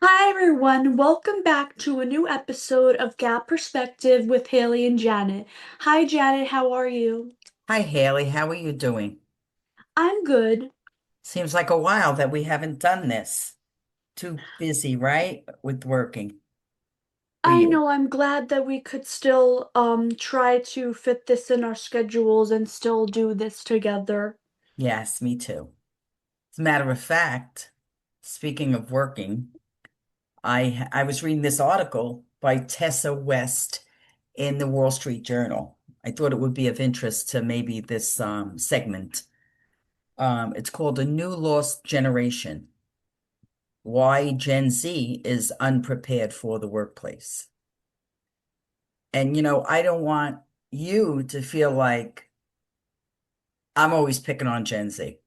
Hi everyone, welcome back to a new episode of Gap Perspective with Haley and Janet. Hi Janet, how are you? Hi, Haley. How are you doing? I'm good. Seems like a while that we haven't done this. Too busy, right? With working for I you. know I'm glad that we could still try to fit this in our schedules and still do this together. Yes, me too. As a matter of fact, speaking of working, I was reading this article by Tessa West in the Wall Street Journal. I thought it would be of interest to maybe this segment. It's called A New Lost Generation: Why Gen Z is Unprepared for the Workplace. And, I don't want you to feel like I'm always picking on Gen Z.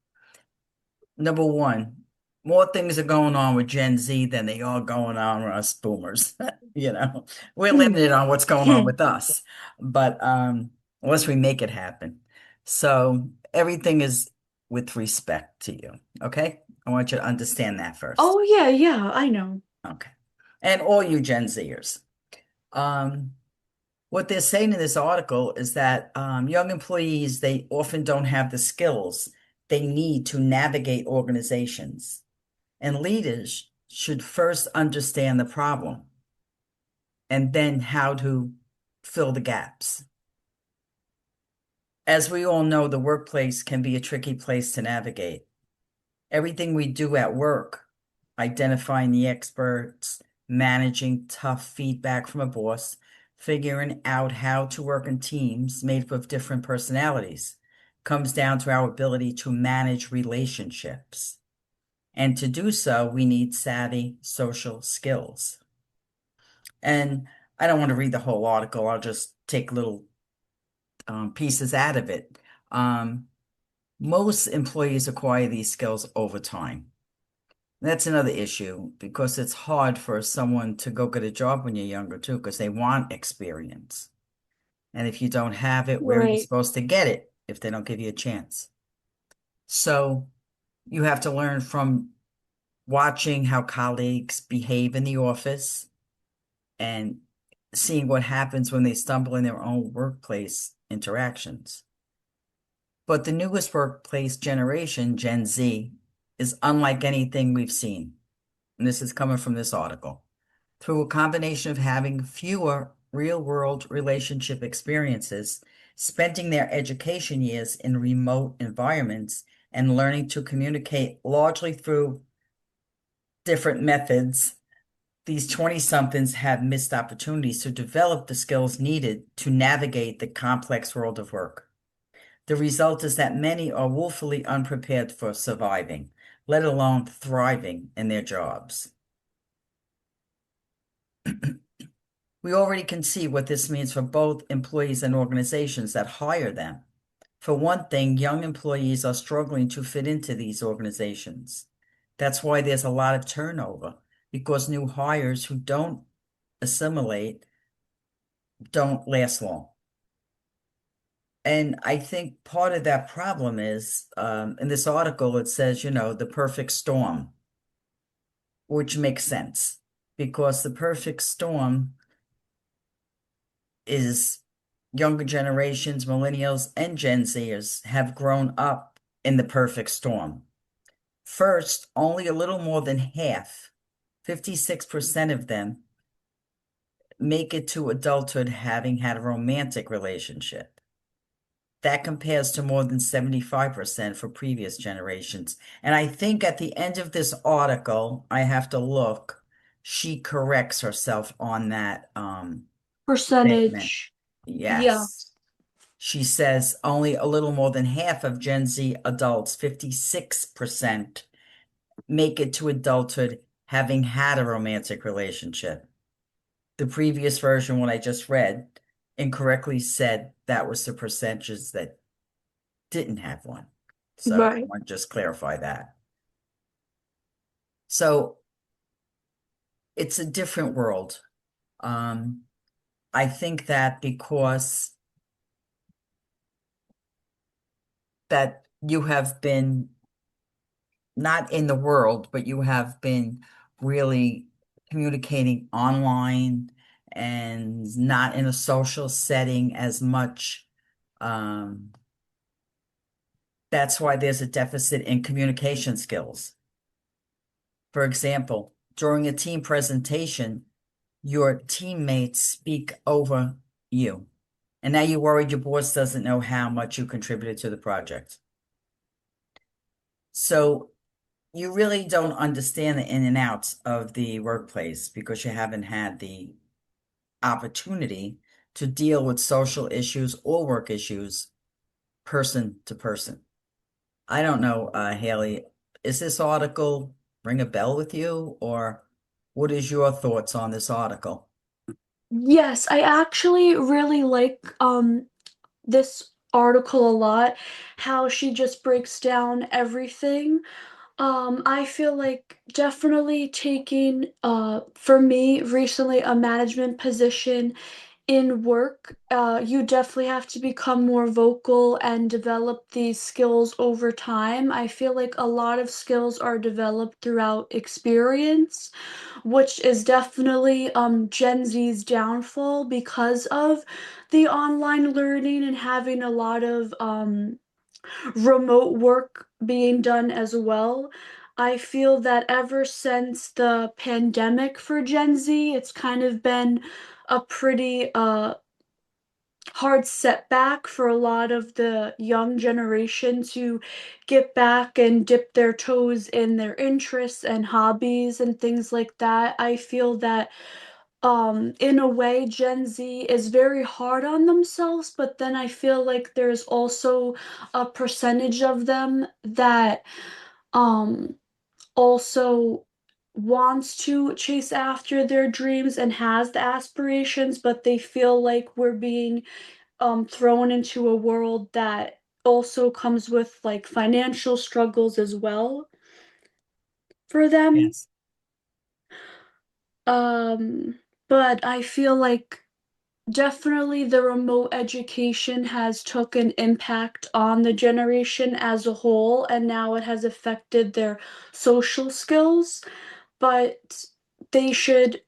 Number one, more things are going on with Gen Z than they are going on with us boomers. We're limited on what's going on with us, but unless we make it happen. So everything is with respect to you. Okay. I want you to understand that first. Oh yeah, yeah, I know. Okay. And all you Gen Zers. Um, What they're saying in this article is that young employees, they often don't have the skills they need to navigate organizations. And leaders should first understand the problem and then how to fill the gaps. As we all know, the workplace can be a tricky place to navigate. Everything we do at work, identifying the experts, managing tough feedback from a boss, figuring out how to work in teams made up of different personalities, comes down to our ability to manage relationships. And to do so, we need savvy social skills. And I don't want to read the whole article. I'll just take little pieces out of it. Um, Most employees acquire these skills over time. That's another issue because it's hard for someone to go get a job when you're younger too, because they want experience. And if you don't have it, where are you Right. supposed to get it if they don't give you a chance? So you have to learn from watching how colleagues behave in the office and seeing what happens when they stumble in their own workplace interactions. But the newest workplace generation, Gen Z, is unlike anything we've seen. And this is coming from this article. Through a combination of having fewer real-world relationship experiences, spending their education years in remote environments, and learning to communicate largely through different methods, these 20-somethings have missed opportunities to develop the skills needed to navigate the complex world of work. The result is that many are woefully unprepared for surviving, let alone thriving in their jobs. We already can see what this means for both employees and organizations that hire them. For one thing, young employees are struggling to fit into these organizations. That's why there's a lot of turnover, because new hires who don't assimilate don't last long. And I think part of that problem is, in this article, it says, the perfect storm, which makes sense because the perfect storm is younger generations, millennials, and Gen Zers have grown up in the perfect storm. First, only a little more than half, 56% of them, make it to adulthood having had a romantic relationship. That compares to more than 75% for previous generations. And I think at the end of this article, I have to look, she corrects herself on that statement. Percentage. Yeah. Yes. She says only a little more than half of Gen Z adults, 56%, make it to adulthood having had a romantic relationship. The previous version, what I just read, incorrectly said that was the percentages that didn't have one. So I Right. want to just clarify that. So it's a different world. Um, I think that because that you have been not in the world, but you have been really communicating online and not in a social setting as much. Um, that's why there's a deficit in communication skills. For example, during a team presentation, your teammates speak over you. And now you're worried your boss doesn't know how much you contributed to the project. So you really don't understand the in and outs of the workplace because you haven't had the opportunity to deal with social issues or work issues person to person. I don't know, Haley, is this article ring a bell with you, or what is your thoughts on this article? Yes, I actually really like this article a lot, how she just breaks down everything. I feel like definitely taking for me recently a management position in work, you definitely have to become more vocal and develop these skills over time. I feel like a lot of skills are developed throughout experience, which is definitely Gen Z's downfall because of the online learning and having a lot of remote work being done as well. I feel that ever since the pandemic for Gen Z, it's kind of been a pretty hard setback for a lot of the young generation to get back and dip their toes in their interests and hobbies and things like that. I feel that in a way Gen Z is very hard on themselves, but then I feel like there's also a percentage of them that um also wants to chase after their dreams and has the aspirations, but they feel like we're being thrown into a world that also comes with like financial struggles as well for them. Yes. Um, but I feel like definitely the remote education has took an impact on the generation as a whole, and now it has affected their social skills, but they should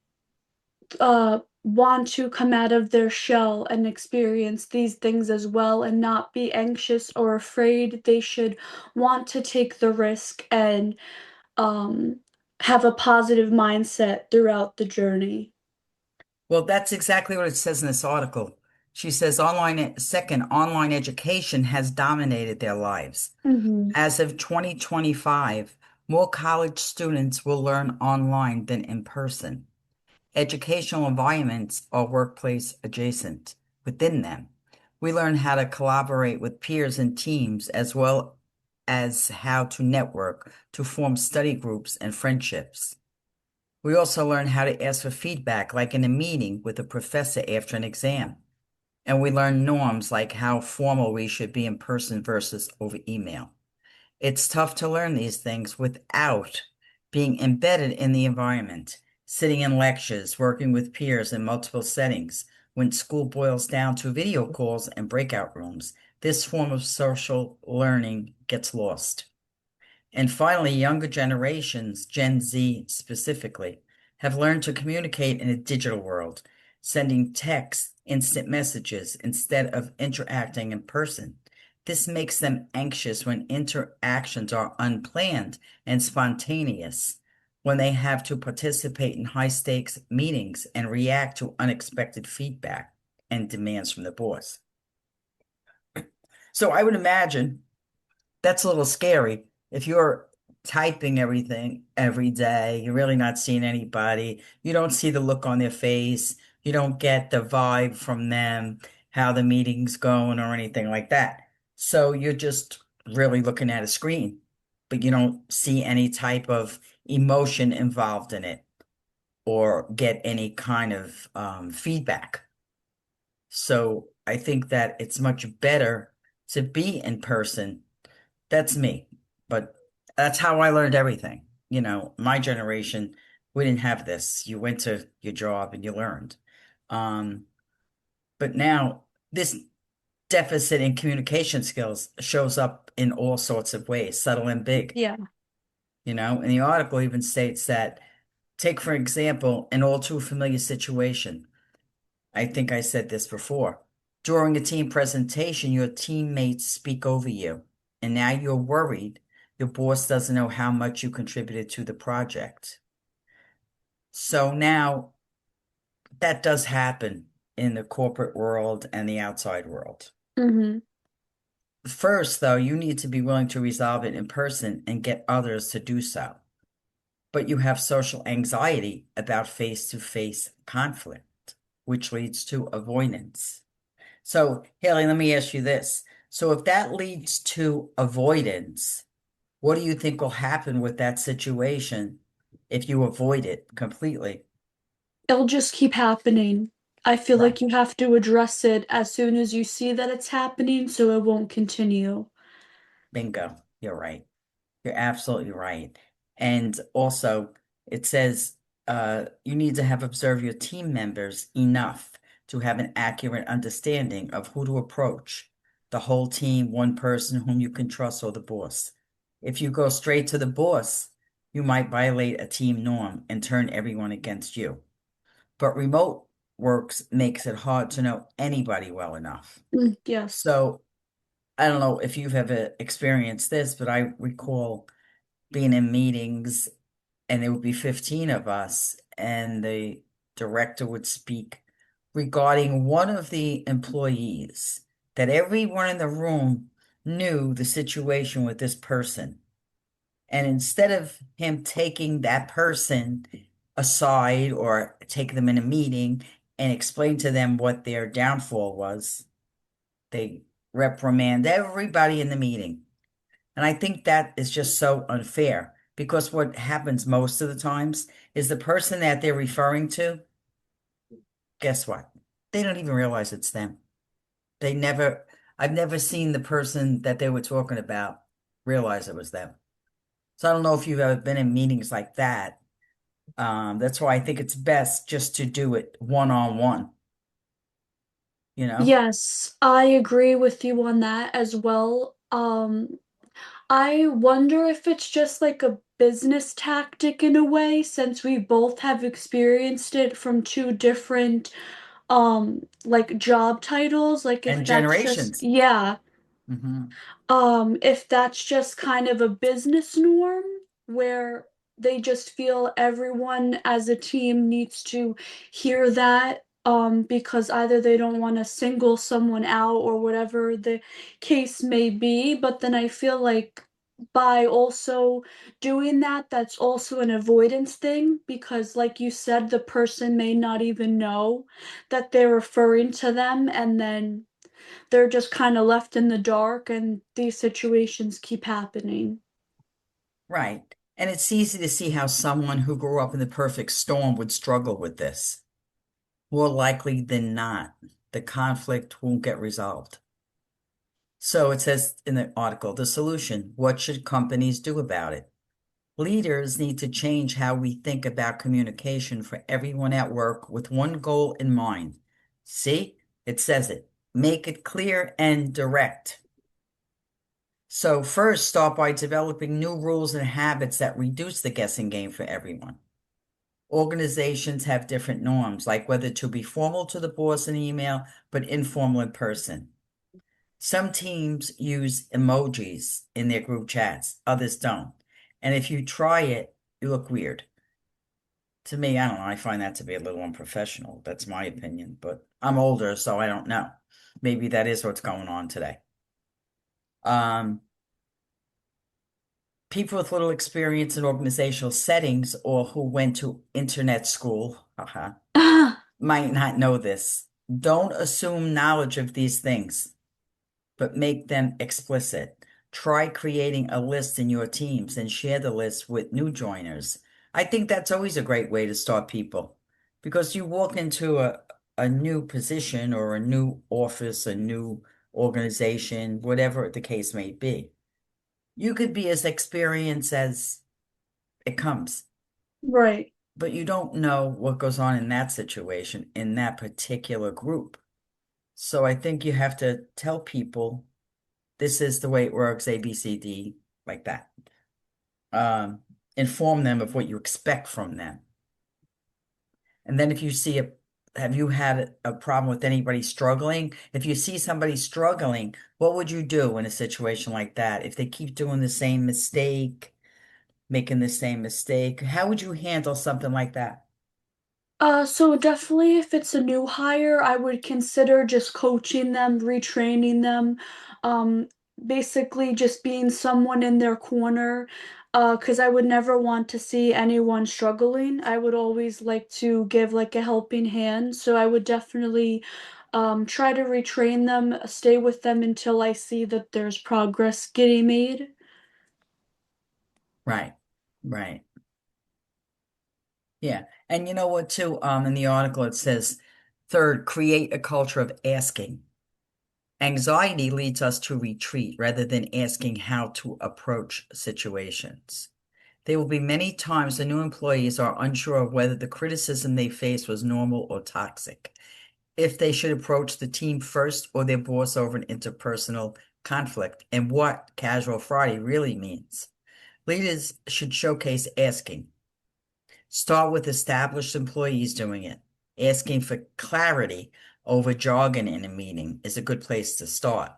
want to come out of their shell and experience these things as well and not be anxious or afraid. They should want to take the risk and um, have a positive mindset throughout the journey. Well, that's exactly what it says in this article. She says online education has dominated their lives. Hmm. As of 2025, more college students will learn online than in person. Educational environments are workplace adjacent. Within them, we learn how to collaborate with peers and teams, as well as how to network to form study groups and friendships. We also learn how to ask for feedback, like in a meeting with a professor after an exam. And we learn norms like how formal we should be in person versus over email. It's tough to learn these things without being embedded in the environment, sitting in lectures, working with peers in multiple settings. When school boils down to video calls and breakout rooms, this form of social learning gets lost. And finally, younger generations, Gen Z specifically, have learned to communicate in a digital world, sending texts, instant messages instead of interacting in person. This makes them anxious when interactions are unplanned and spontaneous, when they have to participate in high stakes meetings and react to unexpected feedback and demands from the boss. So I would imagine that's a little scary. If you're typing everything every day, you're really not seeing anybody. You don't see the look on their face. You don't get the vibe from them, how the meeting's going or anything like that. So you're just really looking at a screen, but you don't see any type of emotion involved in it or get any kind of feedback. So I think that it's much better to be in person. That's me, but that's how I learned everything. You know, my generation, we didn't have this. You went to your job and you learned. Um, but now this deficit in communication skills shows up in all sorts of ways, subtle and big. Yeah. You know, and the article even states that Take, for example, an all too familiar situation. I think I said this before. During a team presentation, your teammates speak over you, and now you're worried your boss doesn't know how much you contributed to the project. So now that does happen in the corporate world and the outside world. Hmm. First, though, you need to be willing to resolve it in person and get others to do so. But you have social anxiety about face-to-face conflict, which leads to avoidance. So, Haley, let me ask you this. So, if that leads to avoidance, what do you think will happen with that situation if you avoid it completely? It'll just keep happening. I feel Right. like you have to address it as soon as you see that it's happening so it won't continue. Bingo. You're right. You're absolutely right. And also, it says you need to have observed your team members enough to have an accurate understanding of who to approach, the whole team, one person whom you can trust, or the boss. If you go straight to the boss, you might violate a team norm and turn everyone against you. But remote works makes it hard to know anybody well enough. Yes. So I don't know if you've ever experienced this, but I recall being in meetings and there would be 15 of us, and the director would speak regarding one of the employees that everyone in the room knew the situation with this person. And instead of him taking that person aside or take them in a meeting and explain to them what their downfall was, they reprimand everybody in the meeting. And I think that is just so unfair because what happens most of the times is the person that they're referring to, guess what? They don't even realize it's them. They never, I've never seen the person that they were talking about realize it was them. So I don't know if you've ever been in meetings like that. That's why I think it's best just to do it one on one, you know? Yes, I agree with you on that as well. I wonder if it's just like a business tactic in a way, since we both have experienced it from two different like job titles, like if And that's just generations. yeah. Hmm. If that's just kind of a business norm where they just feel everyone as a team needs to hear that, because either they don't want to single someone out or whatever the case may be. But then I feel like by also doing that, that's also an avoidance thing because, like you said, the person may not even know that they're referring to them, and then they're just kind of left in the dark and these situations keep happening. Right. And it's easy to see how someone who grew up in the perfect storm would struggle with this. More likely than not, the conflict won't get resolved. So it says in the article, the solution, what should companies do about it? Leaders need to change how we think about communication for everyone at work with one goal in mind. See, it says it. Make it clear and direct. So first, start by developing new rules and habits that reduce the guessing game for everyone. Organizations have different norms, like whether to be formal to the boss in email, but informal in person. Some teams use emojis in their group chats, others don't. And if you try it, you look weird. To me, I don't know, I find that to be a little unprofessional. That's my opinion, but I'm older, so I don't know. Maybe that is what's going on today. Um, People with little experience in organizational settings or who went to internet school, haha, might not know this. Don't assume knowledge of these things, but make them explicit. Try creating a list in your teams and share the list with new joiners. I think that's always a great way to start people because you walk into a new position or a new office, a new organization, whatever the case may be. You could be as experienced as it comes, Right. but you don't know what goes on in that situation, in that particular group. So I think you have to tell people this is the way it works, A, B, C, D, like that. Um, Inform them of what you expect from them. And then if you see a, have you had a problem with anybody struggling? If you see somebody struggling, what would you do in a situation like that? If they keep doing the same mistake, making the same mistake, how would you handle something like that? So definitely if it's a new hire, I would consider just coaching them, retraining them, um, basically just being someone in their corner, because I would never want to see anyone struggling. I would always like to give like a helping hand, so I would definitely try to retrain them, stay with them until I see that there's progress getting made. Right. Right. Yeah. And you know what, too? In the article, it says, third, create a culture of asking. Anxiety leads us to retreat rather than asking how to approach situations. There will be many times the new employees are unsure of whether the criticism they faced was normal or toxic, if they should approach the team first or their boss over an interpersonal conflict, and what casual Friday really means. Leaders should showcase asking. Start with established employees doing it. Asking for clarity over jargon in a meeting is a good place to start.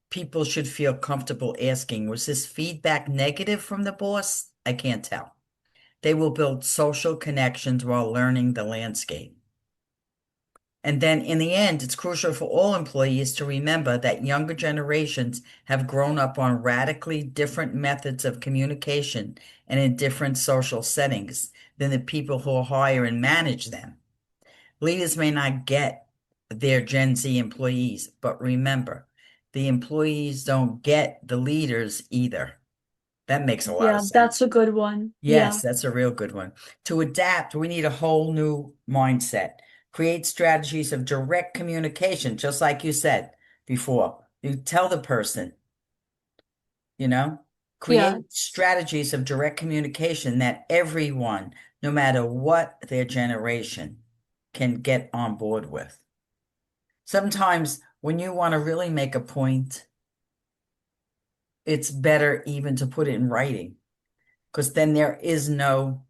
People should feel comfortable asking, was this feedback negative from the boss? I can't tell. They will build social connections while learning the landscape. And then in the end, it's crucial for all employees to remember that younger generations have grown up on radically different methods of communication and in different social settings than the people who hire and manage them. Leaders may not get their Gen Z employees, but remember, the employees don't get the leaders either. That makes a lot of Yeah, that's sense. a good one. Yes, Yeah. that's a real good one. To adapt, we need a whole new mindset. Create strategies of direct communication, just like you said before. You tell the person, you know, Yeah. create strategies of direct communication that everyone, no matter what their generation, can get on board with. Sometimes when you want to really make a point, it's better even to put it in writing because then there is no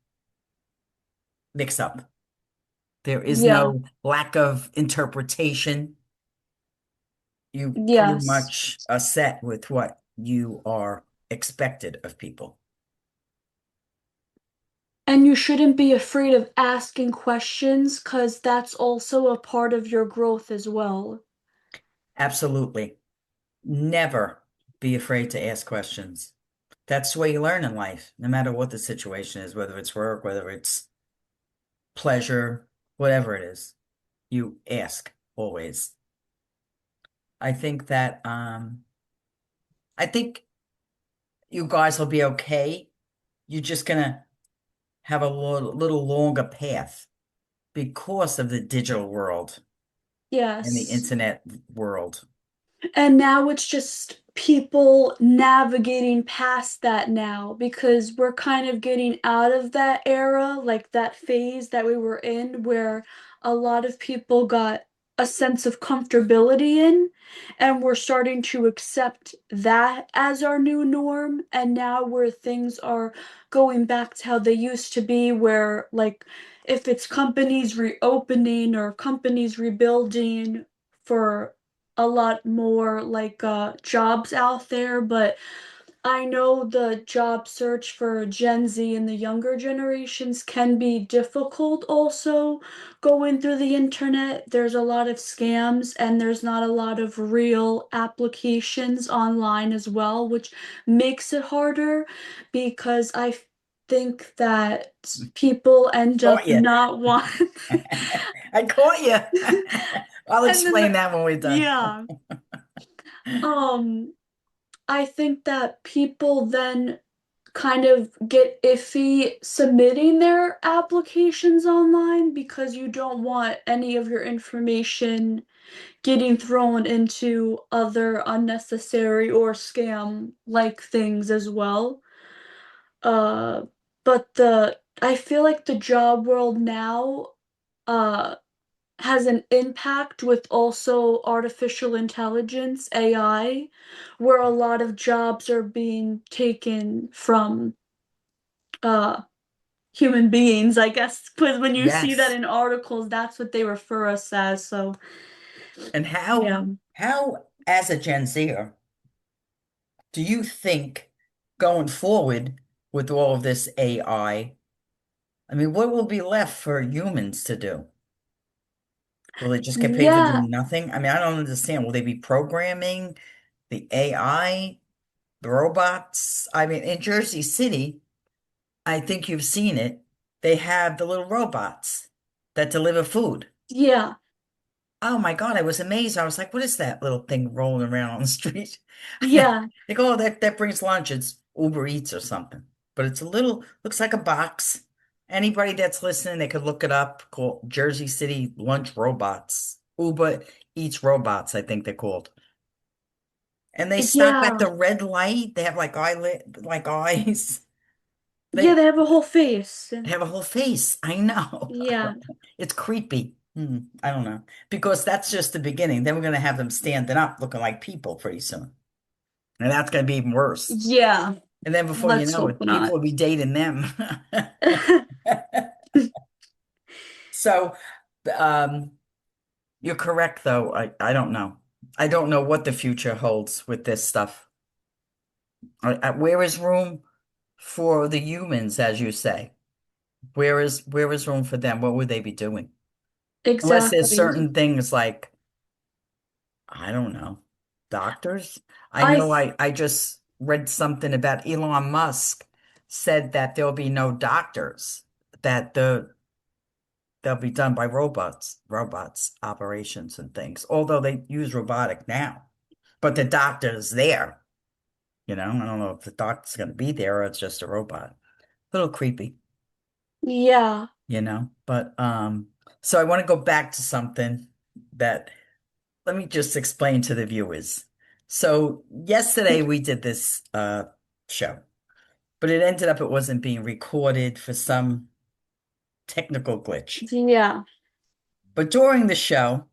mix up. There is Yeah. no lack of interpretation. You pretty Yes. much are set with what you are expected of people. And you shouldn't be afraid of asking questions because that's also a part of your growth as well. Absolutely. Never be afraid to ask questions. That's the way you learn in life, no matter what the situation is, whether it's work, whether it's pleasure, whatever it is. You ask always. I think that I think you guys will be okay. You're just gonna have a little longer path because of the digital world and the Yes. internet world. And now it's just people navigating past that now because we're kind of getting out of that era, like that phase that we were in, where a lot of people got a sense of comfortability in, and we're starting to accept that as our new norm. And now where things are going back to how they used to be, where like if it's companies reopening or companies rebuilding for a lot more like jobs out there, but I know the job search for Gen Z and the younger generations can be difficult also going through the internet. There's a lot of scams and there's not a lot of real applications online as well, which makes it harder because I think that people end Caught up you. not want I caught you. I'll and then explain that when we're done. yeah. Um I think that people then kind of get iffy submitting their applications online because you don't want any of your information getting thrown into other unnecessary or scam like things as well. Uh, but I feel like the job world now uh has an impact with also artificial intelligence, AI, where a lot of jobs are being taken from uh human beings, I guess, because when you see that Yes. in articles, that's what they refer us as. So, And yeah. how as a Gen Zer, do you think going forward with all of this I mean, what will be left for humans to do? Will they just get paid for Yeah. doing nothing? I mean, I don't understand. Will they be programming the AI, the robots? I mean, in Jersey City, I think you've seen it. They have the little robots that deliver food. Yeah. Oh my God, I was amazed. I was like, what is that little thing rolling around on the street? Yeah. They go, oh, that brings lunch. It's Uber Eats or something. But it's a little, looks like a box. Anybody that's listening, they could look it up. Called Jersey City Lunch Robots. Uber Eats Robots, I think they're called. And they stop at Yeah. the red light. They have like eyelid, like eyes. Yeah, They they have a whole face. have a whole face. I know. Yeah. It's creepy. I don't know. Because that's just the beginning. Then we're going to have them standing up looking like people pretty soon. And that's going to be even worse. Yeah. And then before you Let's know hope it, people not. will be dating them. So, um, you're correct, though. I don't know. I don't know what the future holds with this stuff. Where is room for the humans, as you say? Where is room for them? What would they be doing? Unless there's Exactly. certain things like, I don't know, doctors. I I know th I just read something about Elon Musk said that there'll be no doctors, that they'll be done by robots operations and things. Although they use robotic now, but the doctor's there. I don't know if the doctor's going to be there or it's just a robot. A little creepy, yeah. But so I want to go back to something that let me just explain to the viewers. So yesterday we did this show, but it wasn't being recorded for some technical glitch. Yeah. But during the show,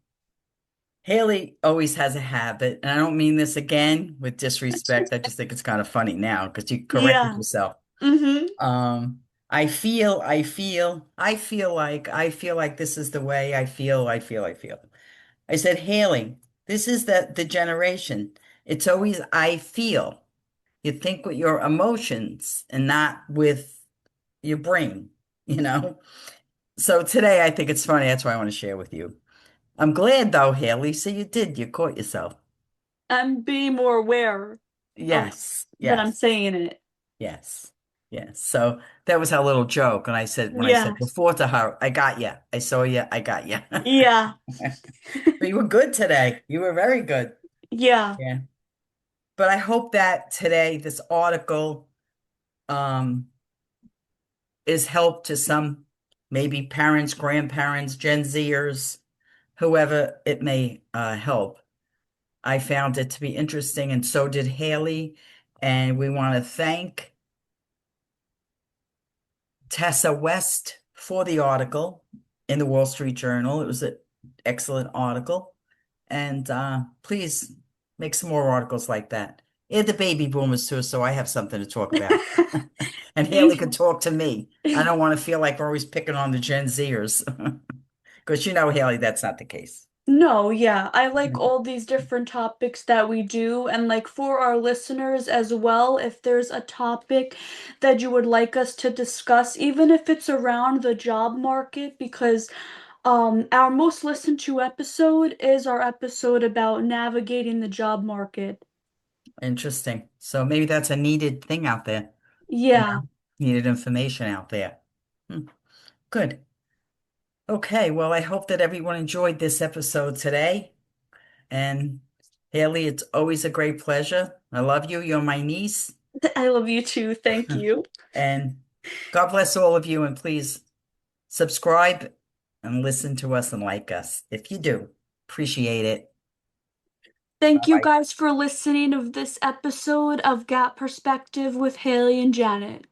Haley always has a habit, and I don't mean this again with disrespect. I just think it's kind of funny now because you corrected Yeah. yourself. Mm-hmm. I feel like this is the way I feel. I said, Haley, this is the generation. It's always I feel. You think with your emotions and not with your brain, you know? So today I think it's funny. That's why I want to share with you. I'm glad though, Haley. So you caught yourself. I'm being more aware of Yes, that I'm yes, saying it. yes, yes. So that was our little joke. And when I Yeah. said before to her, I got you. I saw you. I got you. Yeah. But you were good today. You were very good. Yeah. Yeah. But I hope that today, this article, um, is help to some maybe parents, grandparents, Gen Zers, whoever it may help. I found it to be interesting, and so did Haley. And we want to thank Tessa West for the article in the Wall Street Journal. It was an excellent article. And please make some more articles like that. And the baby boomers too, so I have something to talk about. And Haley Thank could talk to me. I don't want to feel like we're always picking on the Gen Zers. Because Haley, that's not the case. No, yeah. I like all these different topics that we do, and like for our listeners as well, if there's a topic that you would like us to discuss, even if it's around the job market, because our most listened to episode is our episode about navigating the job market. Interesting. So maybe that's a needed thing out there, you Yeah. know, needed information out there. Hmm, good. Okay, well, I hope that everyone enjoyed this episode today. And Haley, it's always a great pleasure. I love you. You're my niece. I love you too. Thank you. And God bless all of you. And please subscribe and listen to us and like us. If you do, appreciate it. Thank you Bye. guys for listening of this episode of Gap Perspective with Haley and Janet.